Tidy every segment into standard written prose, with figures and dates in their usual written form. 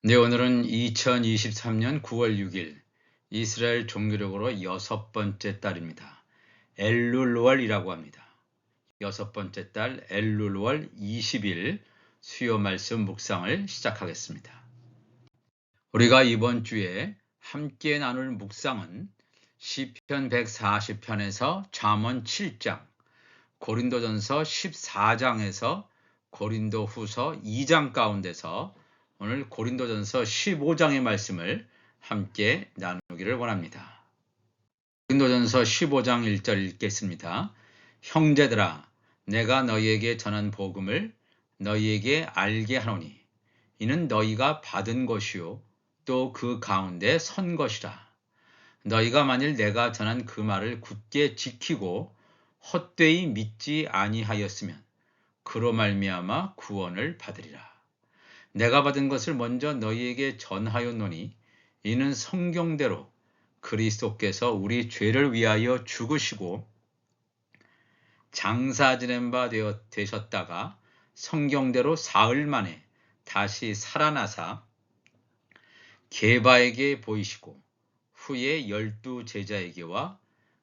네, 오늘은 2023년 9월 6일 이스라엘 종교력으로 여섯 번째 달입니다. 엘룰월이라고 합니다. 여섯 번째 달 엘룰월 20일 수요 말씀 묵상을 시작하겠습니다. 우리가 이번 주에 함께 나눌 묵상은 시편 140편에서 잠언 7장, 고린도전서 14장에서 고린도후서 2장 가운데서 오늘 고린도전서 15장의 말씀을 함께 나누기를 원합니다. 고린도전서 15장 1절 읽겠습니다. 형제들아, 내가 너희에게 전한 복음을 너희에게 알게 하노니 이는 너희가 받은 것이요 또 그 가운데 선 것이라. 너희가 만일 내가 전한 그 말을 굳게 지키고 헛되이 믿지 아니하였으면 그로 말미암아 구원을 받으리라. 내가 받은 것을 먼저 너희에게 전하였노니 이는 성경대로 그리스도께서 우리 죄를 위하여 죽으시고 장사 지낸 바 되셨다가 성경대로 사흘 만에 다시 살아나사 게바에게 보이시고 후에 12 제자에게와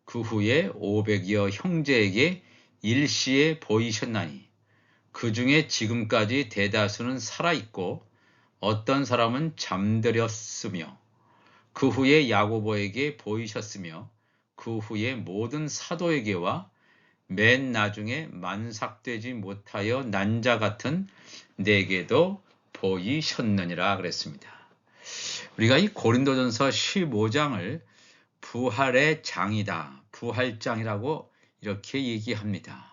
그 후에 500여 형제에게 일시에 보이셨나니 그 중에 지금까지 대다수는 살아있고 어떤 사람은 잠들었으며 그 후에 야고보에게 보이셨으며 그 후에 모든 사도에게와 맨 나중에 만삭되지 못하여 난 자 같은 내게도 보이셨느니라 그랬습니다. 우리가 이 고린도전서 15장을 부활의 장이다, 부활장이라고 이렇게 얘기합니다.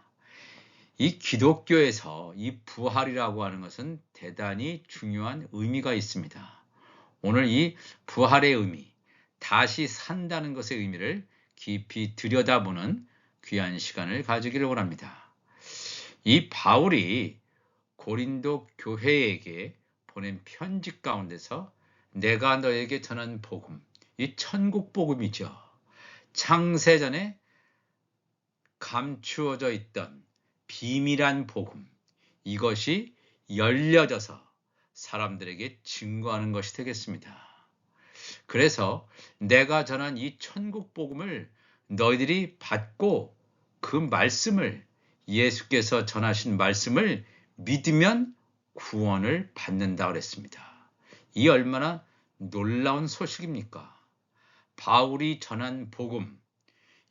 이 기독교에서 이 부활이라고 하는 것은 대단히 중요한 의미가 있습니다. 오늘 이 부활의 의미, 다시 산다는 것의 의미를 깊이 들여다보는 귀한 시간을 가지기를 원합니다. 이 바울이 고린도 교회에게 보낸 편지 가운데서 내가 너에게 전한 복음, 이 천국 복음이죠. 창세전에 감추어져 있던 비밀한 복음, 이것이 열려져서 사람들에게 증거하는 것이 되겠습니다. 그래서 내가 전한 이 천국 복음을 너희들이 받고 그 말씀을, 예수께서 전하신 말씀을 믿으면 구원을 받는다 그랬습니다. 이 얼마나 놀라운 소식입니까? 바울이 전한 복음,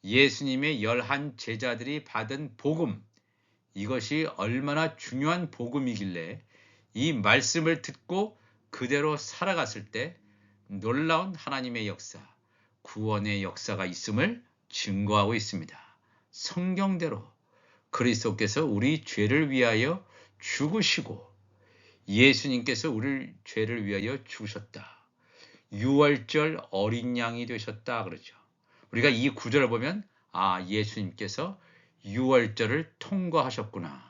예수님의 11 제자들이 받은 복음, 이것이 얼마나 중요한 복음이길래 이 말씀을 듣고 그대로 살아갔을 때 놀라운 하나님의 역사, 구원의 역사가 있음을 증거하고 있습니다. 성경대로 그리스도께서 우리 죄를 위하여 죽으시고 예수님께서 우리 죄를 위하여 죽으셨다. 유월절 어린 양이 되셨다 그러죠. 우리가 이 구절을 보면 예수님께서 유월절을 통과하셨구나.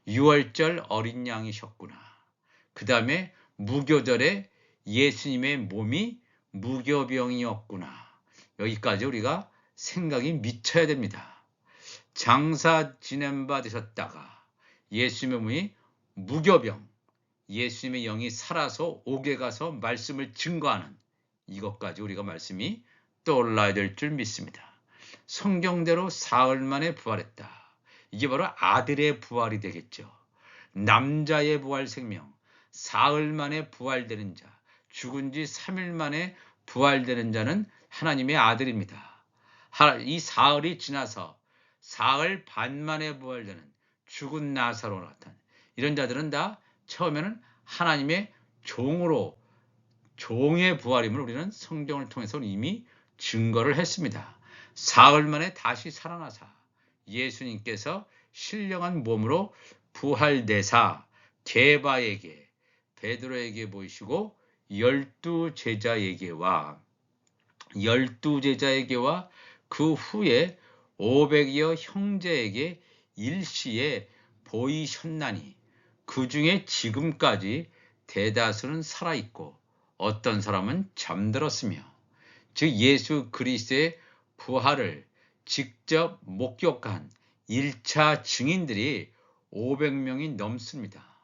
유월절 어린 양이셨구나. 그 다음에 무교절에 예수님의 몸이 무교병이었구나. 여기까지 우리가 생각이 미쳐야 됩니다. 장사 지낸 바 되셨다가 예수님의 몸이 무교병, 예수님의 영이 살아서 옥에 가서 말씀을 증거하는 이것까지 우리가 말씀이 떠올라야 될 줄 믿습니다. 성경대로 사흘 만에 부활했다. 이게 바로 아들의 부활이 되겠죠. 남자의 부활 생명, 사흘 만에 부활되는 자, 죽은 지 3일 만에 부활되는 자는 하나님의 아들입니다. 이 사흘이 지나서 사흘 반 만에 부활되는 죽은 나사로 나타난 이런 자들은 다 처음에는 하나님의 종으로, 종의 부활임을 우리는 성경을 통해서 이미 증거를 했습니다. 사흘 만에 다시 살아나사 예수님께서 신령한 몸으로 부활되사 게바에게, 베드로에게 보이시고 12 제자에게와 그 후에 500여 형제에게 일시에 보이셨나니 그 중에 지금까지 대다수는 살아있고 어떤 사람은 잠들었으며, 즉 예수 그리스도의 부활을 직접 목격한 1차 증인들이 500명이 넘습니다.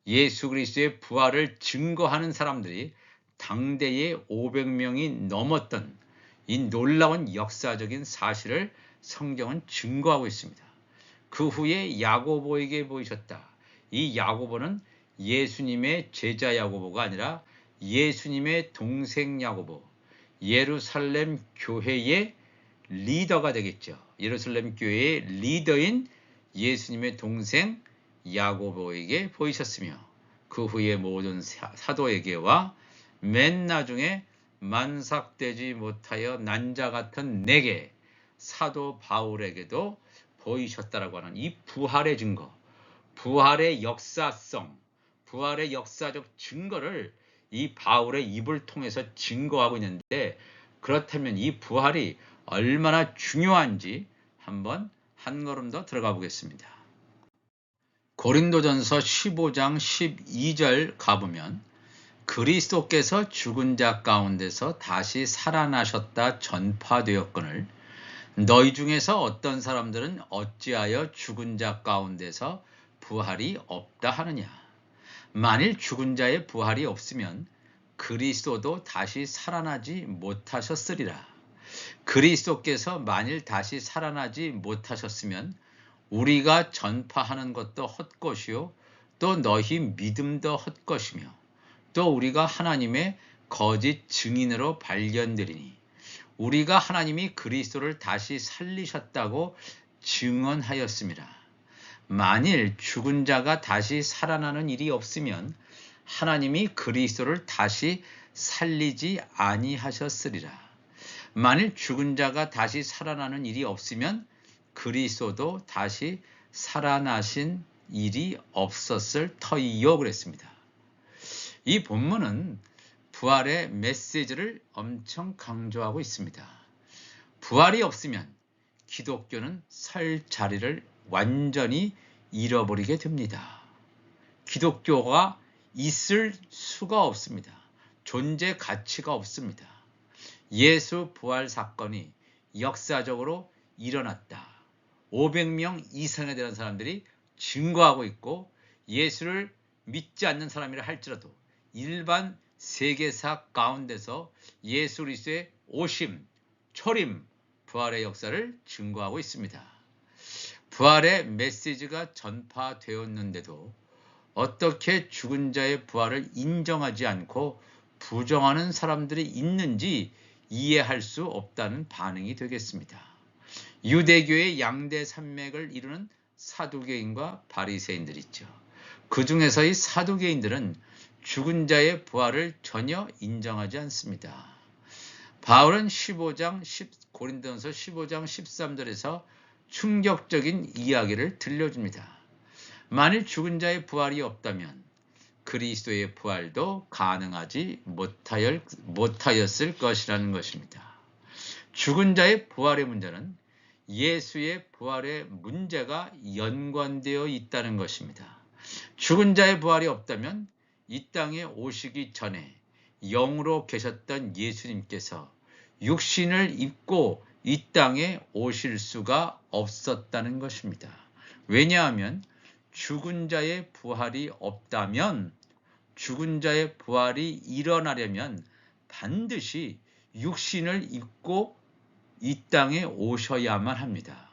예수 그리스도의 부활을 증거하는 사람들이 당대에 500명이 넘었던 이 놀라운 역사적인 사실을 성경은 증거하고 있습니다. 그 후에 야고보에게 보이셨다. 이 야고보는 예수님의 제자 야고보가 아니라 예수님의 동생 야고보, 예루살렘 교회의 리더가 되겠죠. 예루살렘 교회의 리더인 예수님의 동생 야고보에게 보이셨으며 그 후에 모든 사도에게와 맨 나중에 만삭되지 못하여 난자 같은 내게 사도 바울에게도 보이셨다라고 하는 이 부활의 증거, 부활의 역사성, 부활의 역사적 증거를 이 바울의 입을 통해서 증거하고 있는데, 그렇다면 이 부활이 얼마나 중요한지 한번 한 걸음 더 들어가 보겠습니다. 고린도전서 15장 12절 가보면 그리스도께서 죽은 자 가운데서 다시 살아나셨다 전파되었거늘 너희 중에서 어떤 사람들은 어찌하여 죽은 자 가운데서 부활이 없다 하느냐. 만일 죽은 자의 부활이 없으면 그리스도도 다시 살아나지 못하셨으리라. 그리스도께서 만일 다시 살아나지 못하셨으면 우리가 전파하는 것도 헛것이요 또 너희 믿음도 헛것이며 또 우리가 하나님의 거짓 증인으로 발견되리니 우리가 하나님이 그리스도를 다시 살리셨다고 증언하였습니다. 만일 죽은 자가 다시 살아나는 일이 없으면 하나님이 그리스도를 다시 살리지 아니하셨으리라. 만일 죽은 자가 다시 살아나는 일이 없으면 그리스도도 다시 살아나신 일이 없었을 터이요 그랬습니다. 이 본문은 부활의 메시지를 엄청 강조하고 있습니다. 부활이 없으면 기독교는 설 자리를 완전히 잃어버리게 됩니다. 기독교가 있을 수가 없습니다. 존재 가치가 없습니다. 예수 부활 사건이 역사적으로 일어났다. 500명 이상에 대한 사람들이 증거하고 있고 예수를 믿지 않는 사람이라 할지라도 일반 세계사 가운데서 예수 그리스도의 오심, 초림, 부활의 역사를 증거하고 있습니다. 부활의 메시지가 전파되었는데도 어떻게 죽은 자의 부활을 인정하지 않고 부정하는 사람들이 있는지 이해할 수 없다는 반응이 되겠습니다. 유대교의 양대 산맥을 이루는 사두개인과 바리새인들 있죠. 그 중에서 이 사두개인들은 죽은 자의 부활을 전혀 인정하지 않습니다. 바울은 고린도전서 15장 13절에서 충격적인 이야기를 들려줍니다. 만일 죽은 자의 부활이 없다면 그리스도의 부활도 가능하지 못하였을 것이라는 것입니다. 죽은 자의 부활의 문제는 예수의 부활의 문제가 연관되어 있다는 것입니다. 죽은 자의 부활이 없다면 이 땅에 오시기 전에 영으로 계셨던 예수님께서 육신을 입고 이 땅에 오실 수가 없었다는 것입니다. 왜냐하면 죽은 자의 부활이 없다면 죽은 자의 부활이 일어나려면 반드시 육신을 입고 이 땅에 오셔야만 합니다.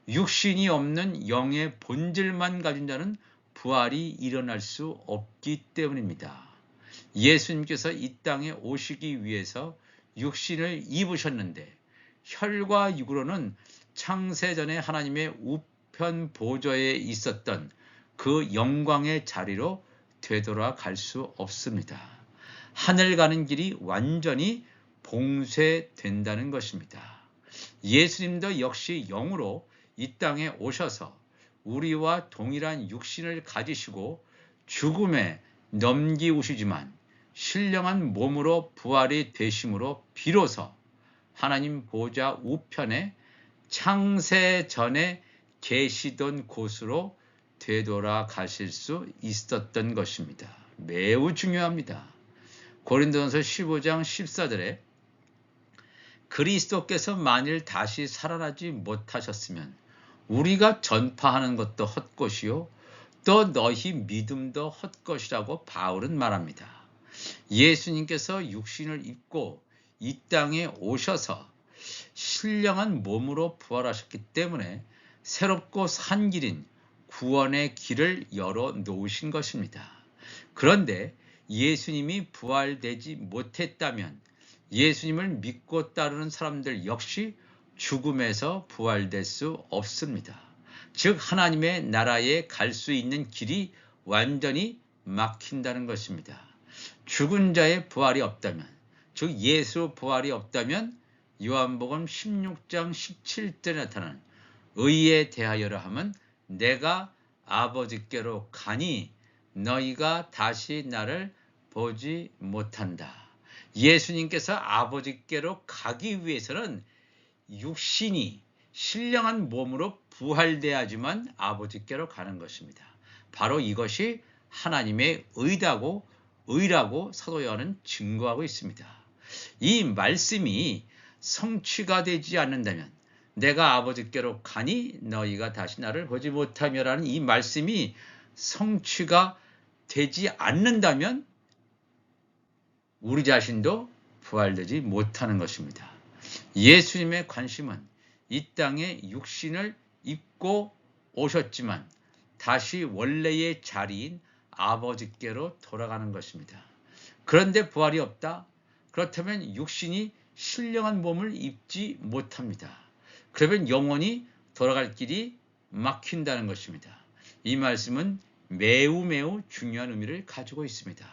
육신이 없는 영의 본질만 가진 자는 부활이 일어날 수 없기 때문입니다. 예수님께서 이 땅에 오시기 위해서 육신을 입으셨는데 혈과 육으로는 창세전에 하나님의 우편 보좌에 있었던 그 영광의 자리로 되돌아갈 수 없습니다. 하늘 가는 길이 완전히 봉쇄된다는 것입니다. 예수님도 역시 영으로 이 땅에 오셔서 우리와 동일한 육신을 가지시고 죽음에 넘기우시지만 신령한 몸으로 부활이 되심으로 비로소 하나님 보좌 우편에 창세 전에 계시던 곳으로 되돌아가실 수 있었던 것입니다. 매우 중요합니다. 고린도전서 15장 14절에 그리스도께서 만일 다시 살아나지 못하셨으면 우리가 전파하는 것도 헛것이요 또 너희 믿음도 헛것이라고 바울은 말합니다. 예수님께서 육신을 입고 이 땅에 오셔서 신령한 몸으로 부활하셨기 때문에 새롭고 산 길인 구원의 길을 열어 놓으신 것입니다. 그런데 예수님이 부활되지 못했다면 예수님을 믿고 따르는 사람들 역시 죽음에서 부활될 수 없습니다. 즉 하나님의 나라에 갈 수 있는 길이 완전히 막힌다는 것입니다. 죽은 자의 부활이 없다면, 즉 예수 부활이 없다면 요한복음 16장 17절에 나타나는 의에 대하여라 함은 내가 아버지께로 가니 너희가 다시 나를 보지 못한다. 예수님께서 아버지께로 가기 위해서는 육신이 신령한 몸으로 부활돼야지만 아버지께로 가는 것입니다. 바로 이것이 하나님의 의라고 사도 요한은 증거하고 있습니다. 이 말씀이 성취가 되지 않는다면 내가 아버지께로 가니 너희가 다시 나를 보지 못하며라는 이 말씀이 성취가 되지 않는다면 우리 자신도 부활되지 못하는 것입니다. 예수님의 관심은 이 땅에 육신을 입고 오셨지만 다시 원래의 자리인 아버지께로 돌아가는 것입니다. 그런데 부활이 없다? 그렇다면 육신이 신령한 몸을 입지 못합니다. 그러면 영원히 돌아갈 길이 막힌다는 것입니다. 이 말씀은 매우 중요한 의미를 가지고 있습니다.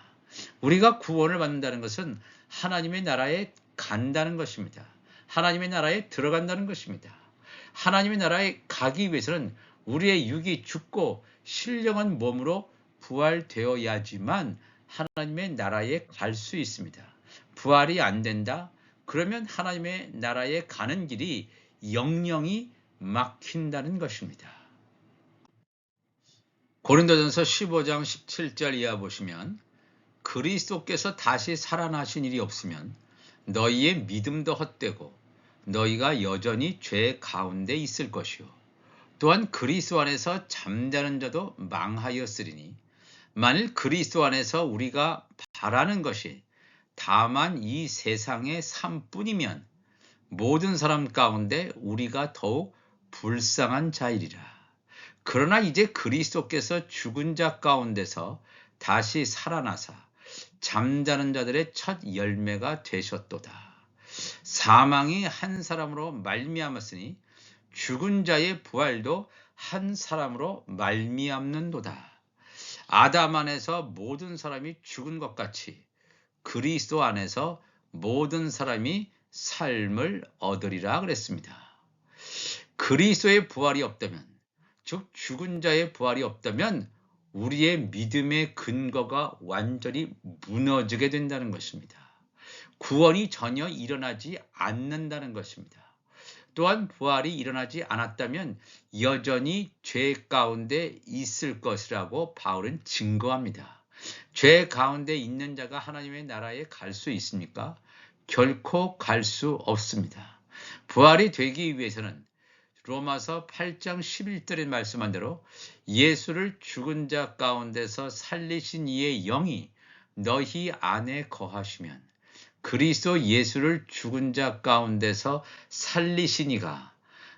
우리가 구원을 받는다는 것은 하나님의 나라에 간다는 것입니다. 하나님의 나라에 들어간다는 것입니다. 하나님의 나라에 가기 위해서는 우리의 육이 죽고 신령한 몸으로 부활되어야지만 하나님의 나라에 갈 수 있습니다. 부활이 안 된다? 그러면 하나님의 나라에 가는 길이 영영이 막힌다는 것입니다. 고린도전서 15장 17절 이하 보시면 그리스도께서 다시 살아나신 일이 없으면 너희의 믿음도 헛되고 너희가 여전히 죄 가운데 있을 것이요 또한 그리스도 안에서 잠자는 자도 망하였으리니 만일 그리스도 안에서 우리가 바라는 것이 다만 이 세상의 삶뿐이면 모든 사람 가운데 우리가 더욱 불쌍한 자이리라. 그러나 이제 그리스도께서 죽은 자 가운데서 다시 살아나사 잠자는 자들의 첫 열매가 되셨도다. 사망이 한 사람으로 말미암았으니 죽은 자의 부활도 한 사람으로 말미암는도다. 아담 안에서 모든 사람이 죽은 것 같이 그리스도 안에서 모든 사람이 삶을 얻으리라 그랬습니다. 그리스도의 부활이 없다면, 즉 죽은 자의 부활이 없다면 우리의 믿음의 근거가 완전히 무너지게 된다는 것입니다. 구원이 전혀 일어나지 않는다는 것입니다. 또한 부활이 일어나지 않았다면 여전히 죄 가운데 있을 것이라고 바울은 증거합니다. 죄 가운데 있는 자가 하나님의 나라에 갈 수 있습니까? 결코 갈 수 없습니다. 부활이 되기 위해서는 로마서 8장 11절에 말씀한 대로 예수를 죽은 자 가운데서 살리신 이의 영이 너희 안에 거하시면 그리스도 예수를 죽은 자 가운데서 살리신 이가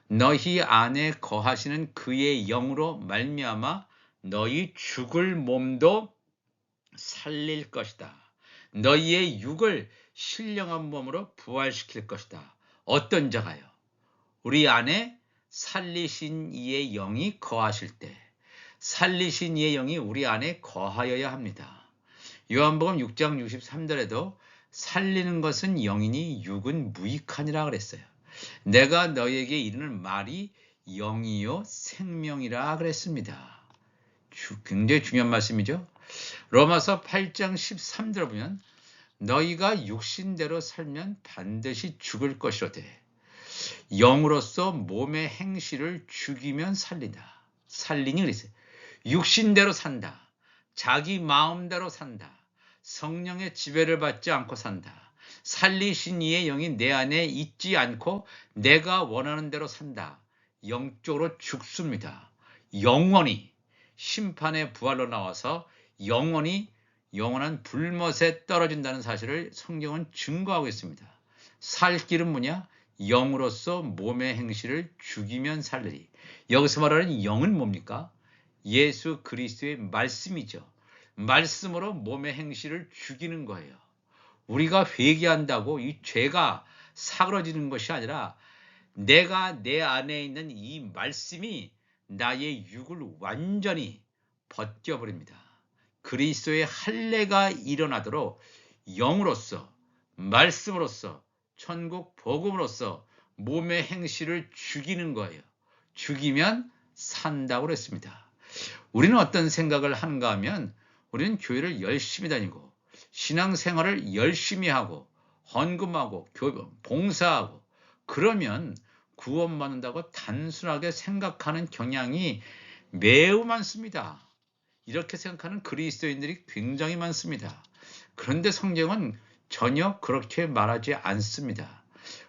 너희 안에 거하시는 그의 영으로 말미암아 너희 죽을 몸도 살릴 것이다. 너희의 육을 신령한 몸으로 부활시킬 것이다. 어떤 자가요? 우리 안에 살리신 이의 영이 거하실 때 살리신 이의 영이 우리 안에 거하여야 합니다. 요한복음 6장 63절에도 살리는 것은 영이니 육은 무익하니라 그랬어요. 내가 너희에게 이르는 말이 영이요 생명이라 그랬습니다. 굉장히 중요한 말씀이죠. 로마서 8장 13절 보면 너희가 육신대로 살면 반드시 죽을 것이로되 영으로서 몸의 행실을 죽이면 살린다. 살리니 그랬어요. 육신대로 산다. 자기 마음대로 산다. 성령의 지배를 받지 않고 산다. 살리신 이의 영이 내 안에 있지 않고 내가 원하는 대로 산다. 영적으로 죽습니다. 영원히 심판의 부활로 나와서 영원한 불못에 떨어진다는 사실을 성경은 증거하고 있습니다. 살 길은 뭐냐? 영으로서 몸의 행실을 죽이면 살리리. 여기서 말하는 영은 뭡니까? 예수 그리스도의 말씀이죠. 말씀으로 몸의 행실을 죽이는 거예요. 우리가 회개한다고 이 죄가 사그러지는 것이 아니라 내가 내 안에 있는 이 말씀이 나의 육을 완전히 벗겨버립니다. 그리스도의 할례가 일어나도록 영으로서 말씀으로서 천국 복음으로서 몸의 행실을 죽이는 거예요. 죽이면 산다고 그랬습니다. 우리는 어떤 생각을 하는가 하면 우리는 교회를 열심히 다니고 신앙생활을 열심히 하고 헌금하고 봉사하고 그러면 구원받는다고 단순하게 생각하는 경향이 매우 많습니다. 이렇게 생각하는 그리스도인들이 굉장히 많습니다. 그런데 성경은 전혀 그렇게 말하지 않습니다.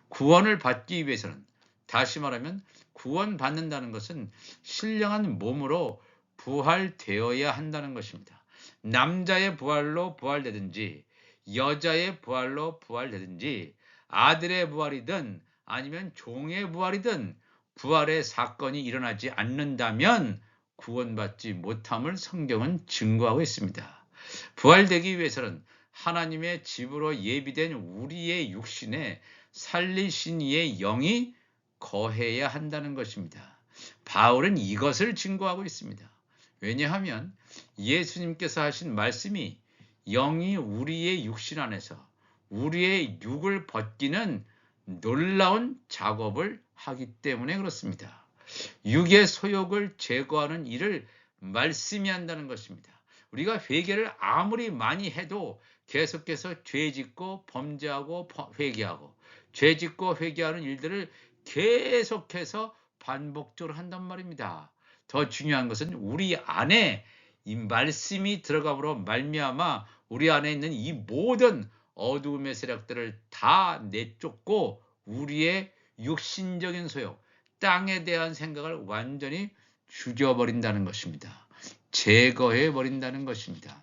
구원을 받기 위해서는, 다시 말하면 구원받는다는 것은 신령한 몸으로 부활되어야 한다는 것입니다. 남자의 부활로 부활되든지 여자의 부활로 부활되든지 아들의 부활이든 아니면 종의 부활이든 부활의 사건이 일어나지 않는다면 구원받지 못함을 성경은 증거하고 있습니다. 부활되기 위해서는 하나님의 집으로 예비된 우리의 육신에 살리신 이의 영이 거해야 한다는 것입니다. 바울은 이것을 증거하고 있습니다. 왜냐하면 예수님께서 하신 말씀이 영이 우리의 육신 안에서 우리의 육을 벗기는 놀라운 작업을 하기 때문에 그렇습니다. 육의 소욕을 제거하는 일을 말씀이 한다는 것입니다. 우리가 회개를 아무리 많이 해도 계속해서 죄짓고 범죄하고 회개하고 죄짓고 회개하는 일들을 계속해서 반복적으로 한단 말입니다. 더 중요한 것은 우리 안에 이 말씀이 들어감으로 말미암아 우리 안에 있는 이 모든 어두움의 세력들을 다 내쫓고 우리의 육신적인 소욕, 땅에 대한 생각을 완전히 죽여버린다는 것입니다. 제거해버린다는 것입니다.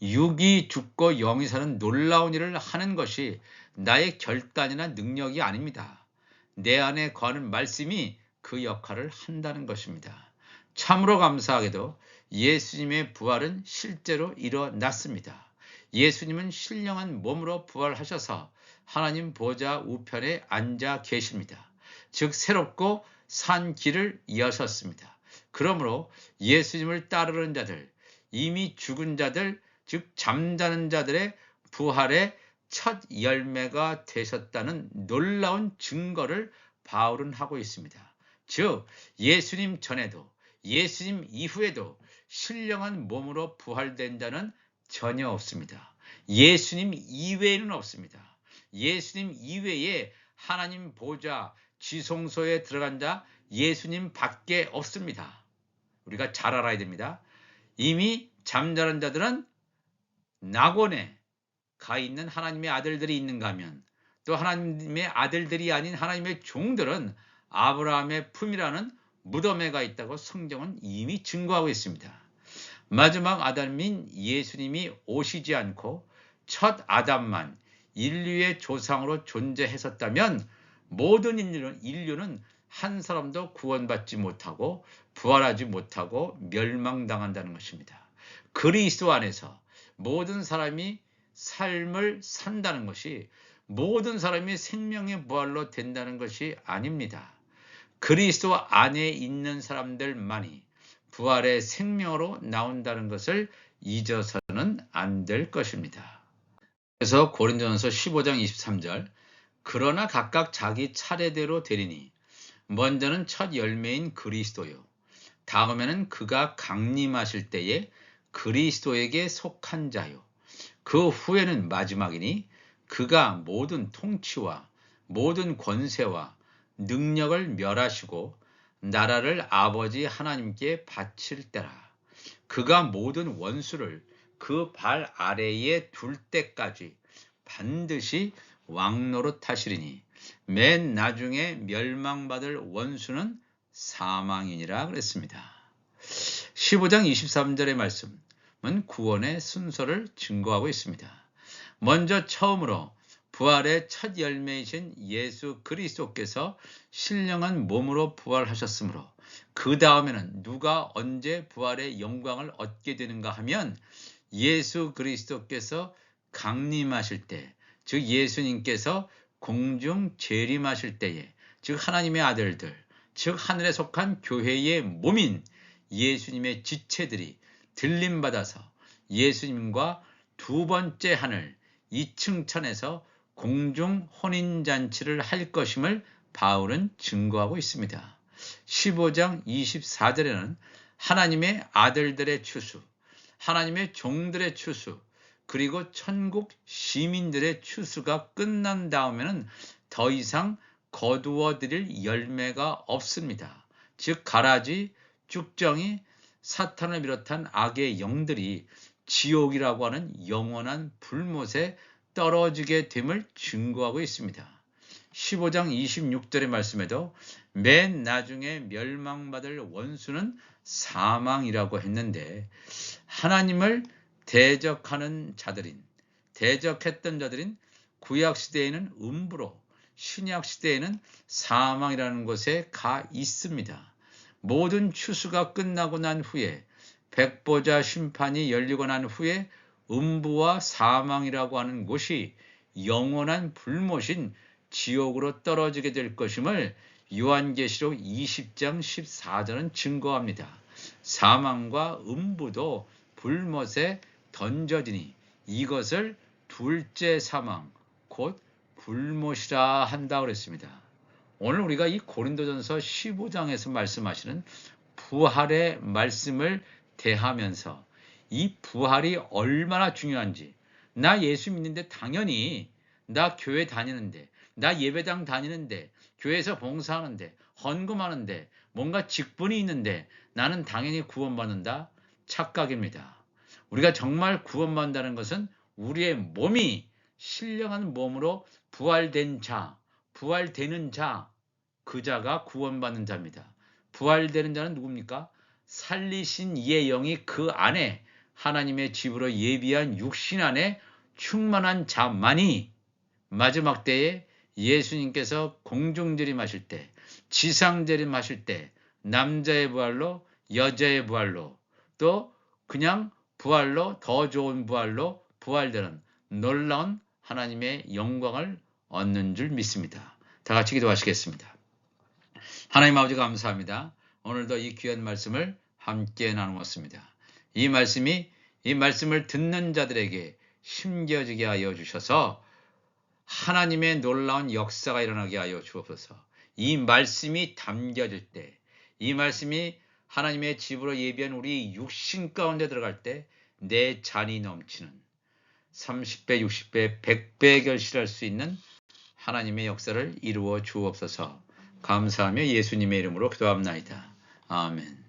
육이 죽고 영이 사는 놀라운 일을 하는 것이 나의 결단이나 능력이 아닙니다. 내 안에 거하는 말씀이 그 역할을 한다는 것입니다. 참으로 감사하게도 예수님의 부활은 실제로 일어났습니다. 예수님은 신령한 몸으로 부활하셔서 하나님 보좌 우편에 앉아 계십니다. 즉 새롭고 산 길을 여셨습니다. 그러므로 예수님을 따르는 자들, 이미 죽은 자들, 즉 잠자는 자들의 부활의 첫 열매가 되셨다는 놀라운 증거를 바울은 하고 있습니다. 즉 예수님 전에도 예수님 이후에도 신령한 몸으로 부활된 자는 전혀 없습니다. 예수님 이외에는 없습니다. 예수님 이외에 하나님 보좌 지성소에 들어간 자 예수님 밖에 없습니다. 우리가 잘 알아야 됩니다. 이미 잠자는 자들은 낙원에 가 있는 하나님의 아들들이 있는가 하면 또 하나님의 아들들이 아닌 하나님의 종들은 아브라함의 품이라는 무덤에 가 있다고 성경은 이미 증거하고 있습니다. 마지막 아담인 예수님이 오시지 않고 첫 아담만 인류의 조상으로 존재했었다면 모든 인류는 한 사람도 구원받지 못하고 부활하지 못하고 멸망당한다는 것입니다. 그리스도 안에서 모든 사람이 삶을 산다는 것이 모든 사람이 생명의 부활로 된다는 것이 아닙니다. 그리스도 안에 있는 사람들만이 부활의 생명으로 나온다는 것을 잊어서는 안 될 것입니다. 그래서 고린도전서 15장 23절 그러나 각각 자기 차례대로 되리니 먼저는 첫 열매인 그리스도요 다음에는 그가 강림하실 때에 그리스도에게 속한 자요 그 후에는 마지막이니 그가 모든 통치와 모든 권세와 능력을 멸하시고 나라를 아버지 하나님께 바칠 때라. 그가 모든 원수를 그 발 아래에 둘 때까지 반드시 왕노릇하시리니 맨 나중에 멸망받을 원수는 사망이니라 그랬습니다. 15장 23절의 말씀은 구원의 순서를 증거하고 있습니다. 먼저 처음으로 부활의 첫 열매이신 예수 그리스도께서 신령한 몸으로 부활하셨으므로 그 다음에는 누가 언제 부활의 영광을 얻게 되는가 하면 예수 그리스도께서 강림하실 때, 즉 예수님께서 공중 재림하실 때에, 즉 하나님의 아들들, 즉 하늘에 속한 교회의 몸인 예수님의 지체들이 들림받아서 예수님과 두 번째 하늘 2층 천에서 공중 혼인잔치를 할 것임을 바울은 증거하고 있습니다. 15장 24절에는 하나님의 아들들의 추수, 하나님의 종들의 추수, 그리고 천국 시민들의 추수가 끝난 다음에는 더 이상 거두어 드릴 열매가 없습니다. 즉 가라지, 쭉정이, 사탄을 비롯한 악의 영들이 지옥이라고 하는 영원한 불못에 떨어지게 됨을 증거하고 있습니다. 15장 26절의 말씀에도 맨 나중에 멸망받을 원수는 사망이라고 했는데 하나님을 대적했던 자들인 구약시대에는 음부로, 신약시대에는 사망이라는 곳에 가 있습니다. 모든 추수가 끝나고 난 후에 백보자 심판이 열리고 난 후에 음부와 사망이라고 하는 곳이 영원한 불못인 지옥으로 떨어지게 될 것임을 요한계시록 20장 14절은 증거합니다. 사망과 음부도 불못에 던져지니 이것을 둘째 사망, 곧 불못이라 한다고 그랬습니다. 오늘 우리가 이 고린도전서 15장에서 말씀하시는 부활의 말씀을 대하면서 이 부활이 얼마나 중요한지, 나 예수 믿는데 당연히 나 교회 다니는데, 나 예배당 다니는데, 교회에서 봉사하는데, 헌금하는데, 뭔가 직분이 있는데 나는 당연히 구원받는다? 착각입니다. 우리가 정말 구원받는다는 것은 우리의 몸이 신령한 몸으로 부활된 자, 부활되는 자, 그 자가 구원받는 자입니다. 부활되는 자는 누굽니까? 살리신 이의 영이 그 안에 하나님의 집으로 예비한 육신 안에 충만한 자만이 마지막 때에 예수님께서 공중재림하실 때, 지상재림하실 때 남자의 부활로, 여자의 부활로, 또 그냥 부활로, 더 좋은 부활로 부활되는 놀라운 하나님의 영광을 얻는 줄 믿습니다. 다 같이 기도하시겠습니다. 하나님 아버지 감사합니다. 오늘도 이 귀한 말씀을 함께 나누었습니다. 이 말씀을 듣는 자들에게 심겨지게 하여 주셔서 하나님의 놀라운 역사가 일어나게 하여 주옵소서. 이 말씀이 담겨질 때, 이 말씀이 하나님의 집으로 예비한 우리 육신 가운데 들어갈 때 내 잔이 넘치는 30배, 60배, 100배 결실할 수 있는 하나님의 역사를 이루어 주옵소서. 감사하며 예수님의 이름으로 기도합나이다. 아멘.